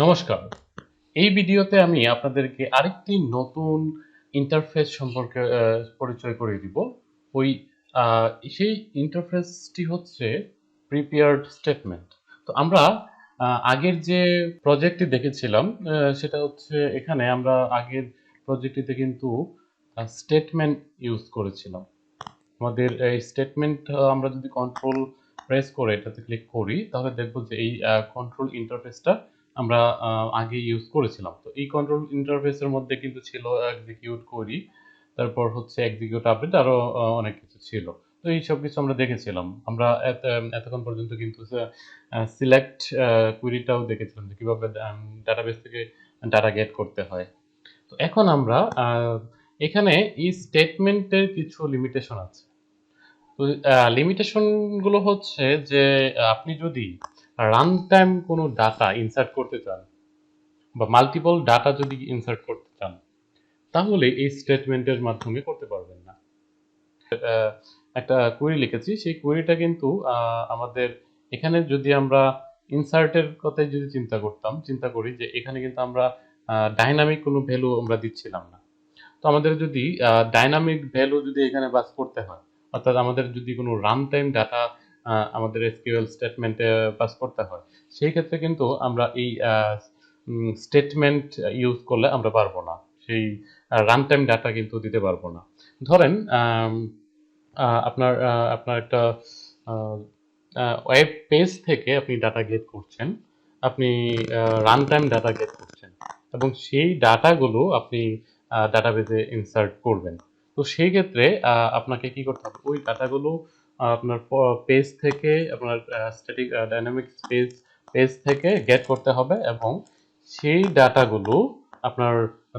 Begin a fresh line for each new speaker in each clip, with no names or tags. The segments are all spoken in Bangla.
নমস্কার। এই ভিডিওতে আমি আপনাদেরকে আরেকটি নতুন ইন্টারফেস সম্পর্কে পরিচয় করিয়ে দিব। ওই আ সেই ইন্টারফেসটি হচ্ছে প্রিপেয়ার্ড স্টেটমেন্ট। তো আমরা আগের যে প্রজেক্টটি দেখেছিলাম সেটা হচ্ছে এখানে আমরা আগের প্রজেক্টটিতে কিন্তু স্টেটমেন্ট ইউজ করেছিলাম। আমাদের এই স্টেটমেন্ট আমরা যদি কন্ট্রোল প্রেস করে এটাতে ক্লিক করি তাহলে দেখব যে এই কন্ট্রোল ইন্টারফেসটা আমরা আগে ইউজ করেছিলাম। তো এই কন্ট্রোল ইন্টারফেসের মধ্যে কিন্তু ছিল এক্সিকিউট কোয়েরি, তারপর হচ্ছে এক্সিকিউট আপডেট, আরো অনেক কিছু ছিল। তো এই সব কিছু আমরা দেখেছিলাম। আমরা এতক্ষণ পর্যন্ত কিন্তু সিলেক্ট কোয়েরিটাও দেখেছিলাম যে কিভাবে ডাটাবেস থেকে ডাটা গেট করতে হয়। তো এখন আমরা এখানে এই স্টেটমেন্টের কিছু লিমিটেশন আছে। তো লিমিটেশন গুলো হচ্ছে যে আপনি যদি রান টাইম কোনো ডাটা ইনসার্ট করতে চান বা মাল্টিপল ডাটা যদি ইনসার্ট করতে চান তাহলে এই স্টেটমেন্টের মাধ্যমে করতে পারবেন না। একটা কোয়েরি লিখেছি, সেই কোয়েরিটা কিন্তু আমাদের এখানে যদি আমরা ইনসার্টের কথাই যদি চিন্তা করি যে এখানে কিন্তু আমরা ডাইনামিক কোনো ভ্যালু আমরা দিচ্ছিলাম না। তো আমাদের যদি ডাইনামিক ভ্যালু যদি এখানে পাস করতে হয়, অর্থাৎ আমাদের যদি কোনো রান টাইম ডাটা আমাদের এসকিউএল স্টেটমেন্টে পাস করতে হয়, সেই ক্ষেত্রে কিন্তু আমরা এই স্টেটমেন্ট ইউজ করলে আমরা পারবো না, সেই রান টাইম ডাটা কিন্তু দিতে পারবো না। ধরেন আপনার একটা ওয়েব পেজ থেকে আপনি ডাটা গেট করছেন, আপনি রান টাইম ডাটা গেট করছেন এবং সেই ডাটাগুলো আপনি ডাটাবেজে ইনসার্ট করবেন। তো সেই ক্ষেত্রে আপনাকে কি করতে হবে, ওই ডাটাগুলো আপনার পেজ থেকে আপনার স্ট্যাটিক ডাইনামিক পেজ থেকে গেট করতে হবে এবং সেই ডাটাগুলো আপনার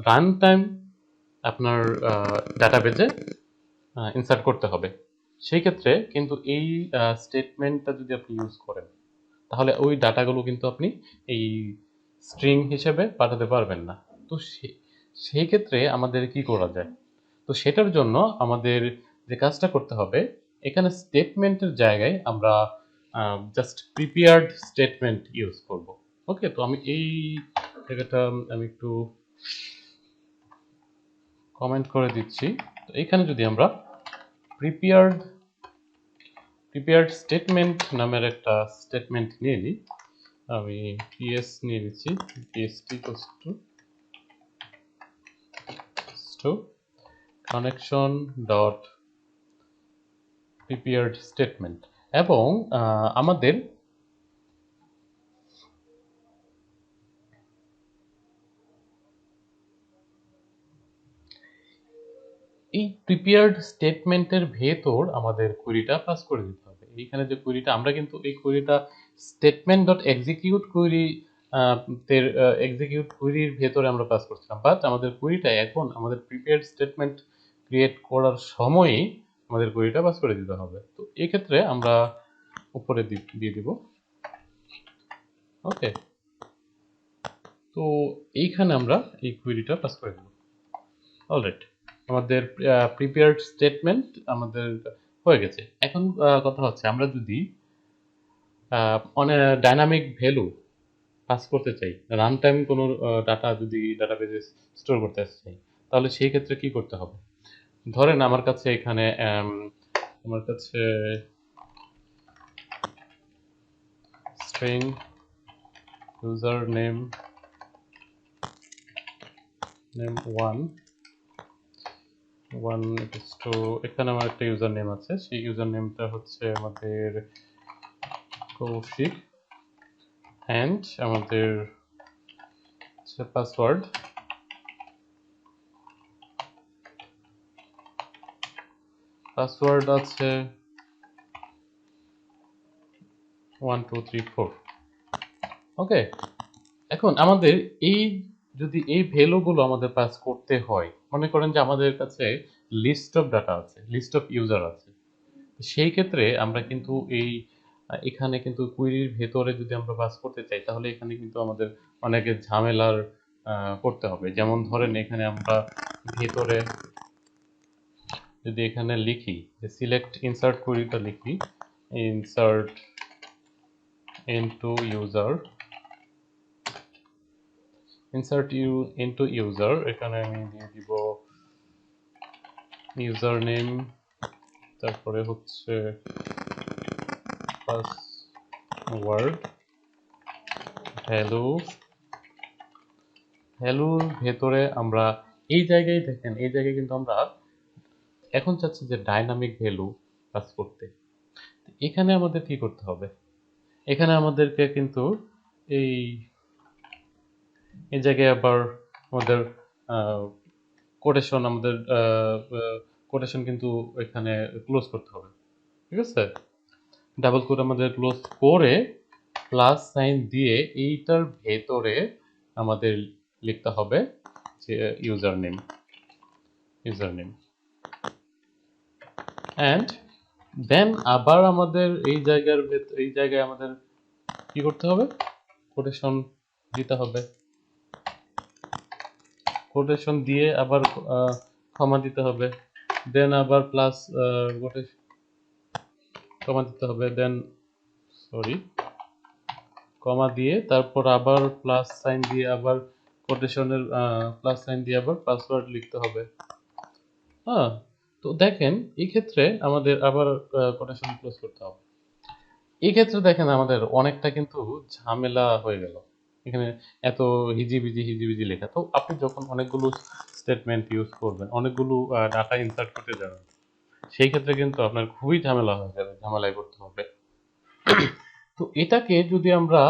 রান টাইম আপনার ডাটাবেজে ইনসার্ট করতে হবে। সেই ক্ষেত্রে কিন্তু এই স্টেটমেন্টটা যদি আপনি ইউজ করেন তাহলে ওই ডাটাগুলো কিন্তু আপনি এই স্ট্রিং হিসেবে পাঠাতে পারবেন না। তো সেই ক্ষেত্রে আমাদের কি করা যায়? তো সেটার জন্য আমাদের যে কাজটা করতে হবে, এখানে স্টেটমেন্টের জায়গায় আমরা জাস্ট প্রিপেয়ার্ড স্টেটমেন্ট ইউজ করব। ওকে, তো আমি এই জায়গাটা আমি একটু কমেন্ট করে দিচ্ছি। তো এখানে যদি আমরা প্রিপেয়ার্ড প্রিপেয়ার্ড স্টেটমেন্ট নামের একটা স্টেটমেন্ট নিয়ে নিই, আমি পিএস নিয়ে নিচ্ছি, PST to connection dot prepared statement এবং আমাদের এই প্রিপেয়ার্ড স্টেটমেন্টের ভেতর আমাদের কোয়েরিটা পাস করে দিতে হবে। এইখানে যে কোয়েরিটা আমরা কিন্তু এই কোয়েরিটা statement dot execute query execute কোয়েরির ভেতরে আমরা পাস করছিলাম, বাট আমাদের কোয়েরিটা এখন আমাদের প্রিপেয়ার্ড স্টেটমেন্ট ক্রিয়েট করার সময়ই আমাদের কোয়েরিটা পাস করে দিতে হবে। তো এই ক্ষেত্রে আমরা উপরে দিয়ে দিব। ওকে, তো এইখানে আমরা এই কোয়েরিটা পাস করে দেব। অলরাইট, আমাদের প্রিপেয়ার্ড স্টেটমেন্ট আমাদের হয়ে গেছে। এখন কথা হচ্ছে আমরা যদি অনেক ডাইনামিক ভ্যালু পাস করতে চাই, রান টাইম কোনো ডাটা যদি ডাটাবেজে স্টোর করতে চাই, তাহলে সেই ক্ষেত্রে কি করতে হবে? ধরেন আমার কাছে এখানে আমার কাছে string user name one two, এখানে আমার একটা ইউজার নেম আছে, সেই ইউজার নেমটা হচ্ছে আমাদের কৌশিক অ্যান্ড আমাদের পাসওয়ার্ড আছে 1 2 3 4। ওকে, এখন আমাদের এই যদি এই ভ্যালুগুলো আমাদের পাস করতে হয়, মনে করেন যে আমাদের কাছে লিস্ট অফ ডাটা আছে, লিস্ট অফ ইউজার আছে, সেই ক্ষেত্রে আমরা কিন্তু এই এখানে কিন্তু কুইরির ভেতরে যদি আমরা পাস করতে চাই তাহলে এখানে কিন্তু আমাদের অনেক ঝামেলার করতে হবে। যেমন ধরেন এখানে আমরা ভেতরে যদি এখানে লিখি যে সিলেক্ট ইনসার্ট কুইরিটা লিখি, insert into user insert you into user, এখানে আমি দিয়ে দিব ইউজার নেম, তারপরে হচ্ছে পাসওয়ার্ড, ভ্যালু। ভ্যালুর ভেতরে আমরা এই জায়গায় দেখেন, এই জায়গায় কিন্তু আমরা এখন চাচ্ছি যে ডাইনামিক ভ্যালু পাস করতে। এখানে আমাদের কি করতে হবে, এখানে আমাদেরকে কিন্তু এই এই জায়গায় আবার আমাদের কোটেশন, আমাদের কোটেশন কিন্তু এখানে ক্লোজ করতে হবে, ঠিক আছে? ডাবল কোট আমাদের ক্লোজ করে প্লাস সাইন দিয়ে এইটার ভেতরে আমাদের লিখতে হবে যে ইউজার নেম, অ্যান্ড দেন আবার আমাদের এই জায়গায় আমাদের কি করতে হবে, কোটেশন দিতে হবে, কোটেশন দিয়ে আবার কমা দিতে হবে, দেন আবার প্লাস কমা দিতে হবে, দেন কমা দিয়ে তারপর আবার প্লাস সাইন দিয়ে আবার কোটেশনের প্লাস সাইন দিয়ে আবার পাসওয়ার্ড লিখতে হবে। হ্যাঁ, তো দেখেন এই ক্ষেত্রে আমাদের আবার কোটেশন ক্লোজ করতে হবে। এই ক্ষেত্রে দেখেন আমাদের অনেকটা কিন্তু ঝামেলা হয়ে গেল, এখানে এত হিজিবিজি লেখা। তো আপনি যখন অনেকগুলো স্টেটমেন্ট ইউজ করবেন, অনেকগুলো ডাটা ইনসার্ট করতে যাবেন, সেই ক্ষেত্রে কিন্তু আপনার খুবই ঝামেলা হয়ে যাবে, ঝামেলায় করতে হবে। তো এটাকে যদি আমরা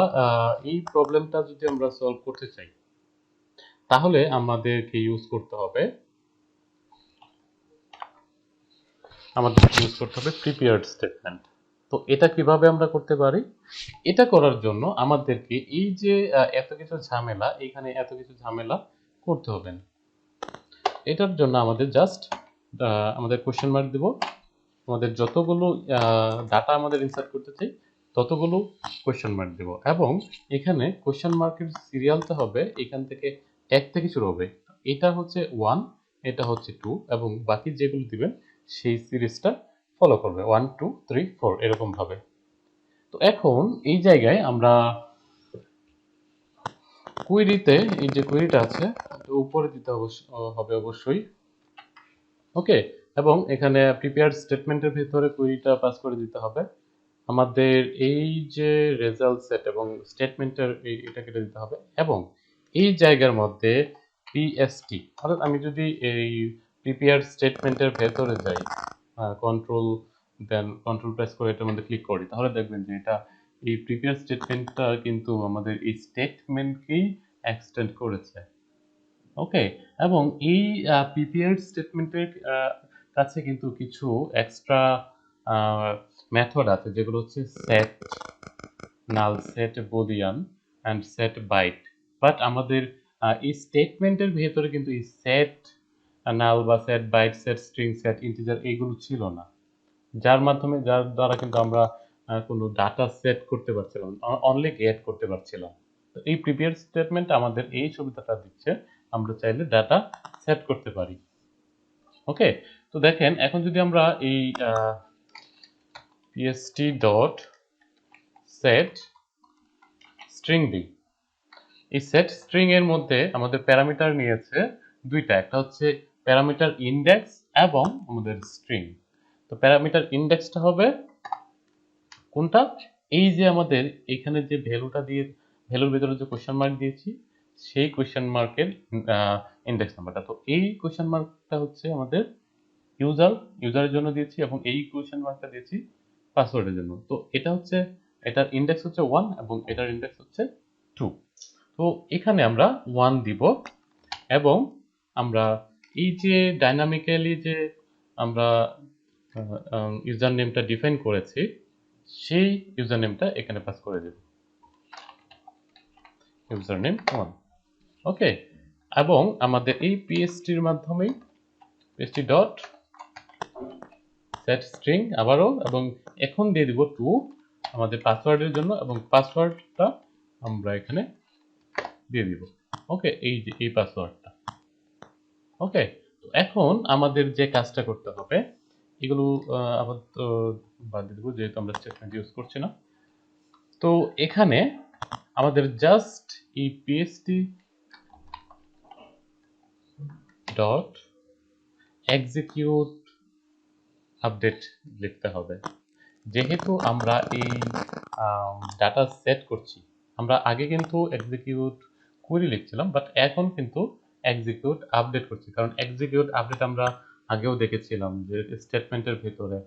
এই প্রবলেমটা যদি আমরা সলভ করতে চাই, তাহলে আমাদেরকে ইউজ করতে হবে প্রিপেয়ার্ড স্টেটমেন্ট। তো এটা কিভাবে আমরা করতে পারি? এটা করার জন্য আমাদেরকে এই যে এত কিছু ঝামেলা, এখানে এত কিছু ঝামেলা করতে হবে না। এটার জন্য আমাদের জাস্ট আমাদের কোশ্চেন মার্ক দেব, আমাদের যতগুলো ডাটা আমাদের ইনসার্ট করতে চাই ততগুলো কোশ্চেন মার্ক দেব, এবং এখানে কোশ্চেন মার্কের সিরিয়ালটা হবে এখান থেকে 1 থেকে শুরু হবে, এটা হচ্ছে 1, এটা হচ্ছে 2, এবং বাকি যেগুলো দিবেন সেই সিরিজটা ফলো করবে 1 2 3 4 এরকম ভাবে। তো এখন এই জায়গায় আমরা কুইরিতে, এই যে কুইরিটা আছে উপরে দিতে হবে অবশ্যই, ওকে। এবং এখানে প্রিপেয়ার্ড স্টেটমেন্টের ভিতরে কুইরিটা পাস করে দিতে হবে। আমাদের এই যে রেজাল্ট সেট এবং স্টেটমেন্টের এটা কেটে দিতে হবে, এবং এই জায়গার মধ্যে পিএসটি, অর্থাৎ আমি যদি এই প্রিপেয়ার্ড স্টেটমেন্টের ভেতরে যাই, কন্ট্রোল দেন কন্ট্রোল প্রেস করে এটার মধ্যে ক্লিক করি, তাহলে দেখবেন যে এটা এই প্রিপেয়ার্ড স্টেটমেন্টটা কিন্তু আমাদের এই স্টেটমেন্টকেই এক্সটেন্ড করেছে, ওকে। এবং এই প্রিপেয়ার্ড স্টেটমেন্টের কাছে কিন্তু কিছু এক্সট্রা মেথড আছে, যেগুলো হচ্ছে set null, set boolean and set byte. But আমাদের এই স্টেটমেন্টের ভেতরে কিন্তু এই সেট নাল বা set byte, set string, set integer এইগুলো ছিল না, যার দ্বারা কিন্তু আমরা কোনো ডাটা সেট করতে পারছিলাম, অনলি গেট করতে পারছিলাম। তো এই প্রিপেয়ার স্টেটমেন্ট আমাদের এই সুবিধাটা দিচ্ছে, আমরা চাইলে ডাটা সেট করতে পারি, ওকে। তো দেখেন এখন যদি আমরা এই pst ডট সেট স্ট্রিং দিই, এই সেট স্ট্রিং এর মধ্যে আমাদের প্যারামিটার নিয়েছে দুইটা, একটা হচ্ছে প্যারামিটার ইন্ডেক্স এবং আমাদের স্ট্রিং। তো প্যারামিটার ইন্ডেক্সটা হবে কোনটা, এই যে আমাদের এখানে যে ভ্যালুটা দিয়ে, ভ্যালুর ভিতরে যে কোশ্চেন মার্ক দিয়েছি সেই কোশ্চেন মার্কের ইন্ডেক্স নাম্বারটা। তো এই কোশ্চেন মার্কটা হচ্ছে আমাদের ইউজারের জন্য দিয়েছি, এবং এই কোশ্চেন মার্কটা দিয়েছি পাসওয়ার্ডের জন্য। তো এটা হচ্ছে, এটার ইন্ডেক্স হচ্ছে 1 এবং এটার ইন্ডেক্স হচ্ছে 2। তো এখানে আমরা 1 দিব, এবং আমরা এই যে ডাইনামিক্যালি যে আমরা ইউজার নেমটা ডিফাইন করেছি সেই ইউজার নেমটা এখানে পাস করে দেব, ইউজার নেম 1, ওকে। এবং আমাদের এই পিএসটির মাধ্যমেই পিএসটি ডট সেট স্ট্রিং আবারও, এবং এখন দিয়ে দিব 2 আমাদের পাসওয়ার্ডের জন্য, এবং পাসওয়ার্ডটা আমরা এখানে দিয়ে দিব, ওকে। এই যে এই পাসওয়ার্ডটা, ওকে। তো এখন আমাদের যে কাজটা করতে হবে, এগুলো আবার তো বাদ দিয়ে দেবো যেহেতু আমরা স্টেটমেন্ট ইউজ করছি না। তো এখানে আমাদের জাস্ট এই পিএসটি ডট এক্সিকিউট আপডেট লিখতে হবে। যেহেতু আমরা এই ডাটা সেট করছি, আমরা আগে কিন্তু এক্সিকিউট কুয়েরি লিখছিলাম, বাট এখন কিন্তু এক্সিকিউট আপডেট করছি। কারণ এক্সিকিউট আপডেট আমরা আগেও দেখেছিলাম যে স্টেটমেন্টের ভিতরে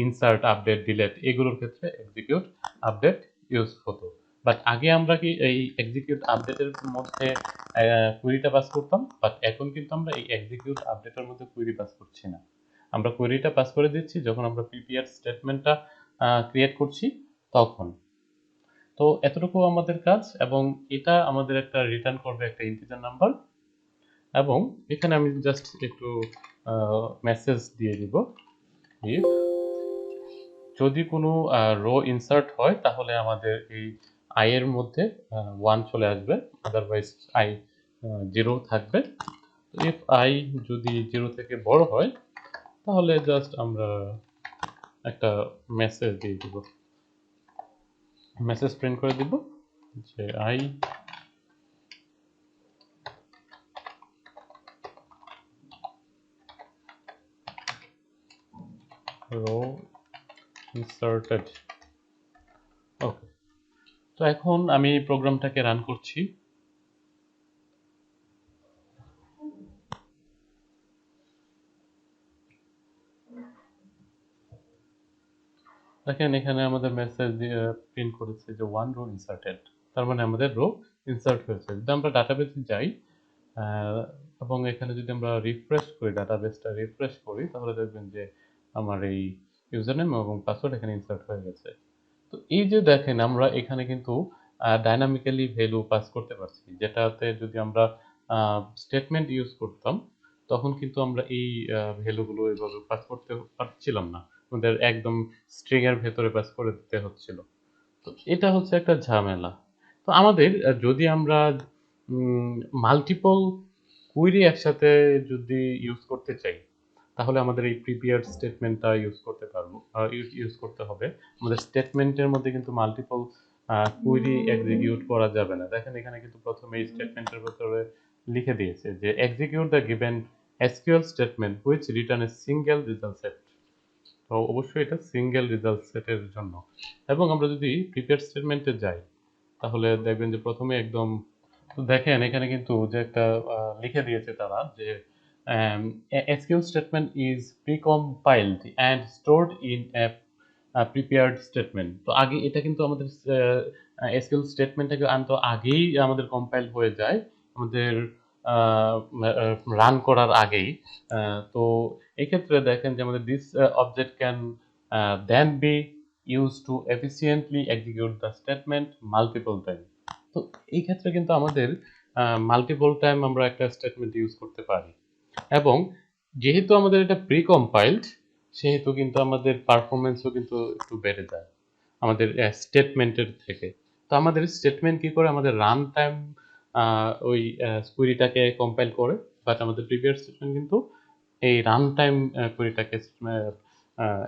ইনসার্ট, আপডেট, ডিলেট এগুলোর ক্ষেত্রে এক্সিকিউট আপডেট ইউজ হতো। বাট আগে আমরা কি এই এক্সিকিউট আপডেটের মধ্যে কুয়েরিটা পাস করতাম, বাট এখন কিন্তু আমরা এই এক্সিকিউট আপডেটের মধ্যে কুয়েরি পাস করছি না। আমরা কোয়েরিটা পাস করে দিচ্ছি যখন আমরা প্রিপেয়ার স্টেটমেন্টটা ক্রিয়েট করছি তখন। তো এতটুকু আমাদের কাজ, এবং এটা আমাদের একটা রিটার্ন করবে একটা ইন্টিজার নাম্বার। এবং এখানে আমি জাস্ট একটু মেসেজ দিয়ে দিব, ইফ যদি কোনো রো ইনসার্ট হয় তাহলে আমাদের এই আই এর মধ্যে 1 চলে আসবে, আদারওয়াইজ আই 0 থাকবে। ইফ আই যদি 0 থেকে বড় হয় তাহলে জাস্ট আমরা একটা মেসেজ দিয়ে দিব, মেসেজ প্রিন্ট করে দিব যে আই রো ইনসার্টেড। ওকে, তো এখন আমি প্রোগ্রামটাকে রান করছি। দেখেন এখানে আমাদের মেসেজ প্রিন্ট করেছে যে 1 রো ইনসার্টেড, তার মানে আমাদের রো ইনসার্ট হয়েছে। যদি আমরা ডাটাবেসে যাই এবং এখানে যদি আমরা রিফ্রেশ করি, ডাটাবেসটা রিফ্রেশ করি, তাহলে দেখবেন যে আমার এই ইউজার নেম এবং পাসওয়ার্ড এখানে ইনসার্ট হয়ে গেছে। তো এই যে দেখেন আমরা এখানে কিন্তু ডাইনামিক্যালি ভ্যালু পাস করতে পারছি, যেটাতে যদি আমরা স্টেটমেন্ট ইউজ করতাম তখন কিন্তু আমরা এই ভ্যালুগুলো এভাবে পাস করতে পারছিলাম না, আমাদের একদম স্ট্রিং এর ভেতরে পাস করে দিতে হচ্ছিল। তো এটা হচ্ছে একটা ঝামেলা। তো আমাদের যদি আমরা মাল্টিপল কুইরি একসাথে যদি ইউজ করতে চাই তাহলে আমাদের এই প্রিপেয়ার্ড স্টেটমেন্টটা ইউজ করতে পারবো, ইউজ করতে হবে। আমাদের স্টেটমেন্টের মধ্যে কিন্তু মাল্টিপল কুইরি এক্সিকিউট করা যাবে না। দেখেন এখানে কিন্তু প্রথমে এই স্টেটমেন্টের ভিতরে লিখে দিয়েছে যে execute the given SQL statement which return a single result set. তো অবশ্যই এটা সিঙ্গেল রেজাল্ট সেটের জন্য। এবং আমরা যদি প্রিপেয়ার্ড স্টেটমেন্টে যাই তাহলে দেখবেন যে প্রথমে একদম, তো দেখেন এখানে কিন্তু যে একটা লিখে দিয়েছে তারা যে SQL statement is precompiled and stored in a prepared statement। তো আগে এটা কিন্তু আমাদের SQL স্টেটমেন্টটাকে আনতো আগেই আমাদের কম্পাইল হয়ে যায় আমাদের রান করার আগেই। তো এই ক্ষেত্রে দেখেন যে আমাদের this object can then be use to efficiently execute the statement multiple time. তো এই ক্ষেত্রে কিন্তু আমাদের মাল্টিপল টাইম আমরা একটা স্টেটমেন্ট ইউজ করতে পারি। এবং যেহেতু আমাদের এটা প্রি কম্পাইলড সেহেতু কিন্তু আমাদের পারফরমেন্সও কিন্তু একটু বেড়ে যায় আমাদের স্টেটমেন্টের থেকে। তো আমাদের স্টেটমেন্ট কি করে, আমাদের রান টাইম ওই কুইরিটাকে কম্পাইল করে, বাট আমাদের প্রিভিয়াস স্টেটমেন্ট কিন্তু এই রান টাইম কুইরিটাকে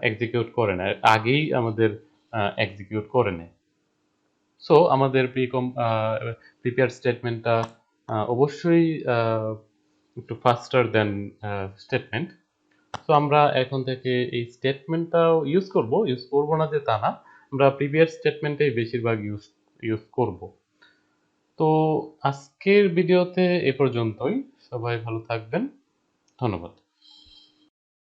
এক্সিকিউট করে না, আগেই আমাদের এক্সিকিউট করে নেয়। সো আমাদের প্রিপেয়ার স্টেটমেন্টটা অবশ্যই একটু ফাস্টার দেন স্টেটমেন্ট। সো আমরা এখন থেকে এই স্টেটমেন্টটাও ইউজ করব না যে তা না, আমরা প্রিভিয়াস স্টেটমেন্টেই বেশিরভাগ ইউজ করব। তো আজকের ভিডিওতে এ পর্যন্তই, সবাই ভালো থাকবেন, ধন্যবাদ।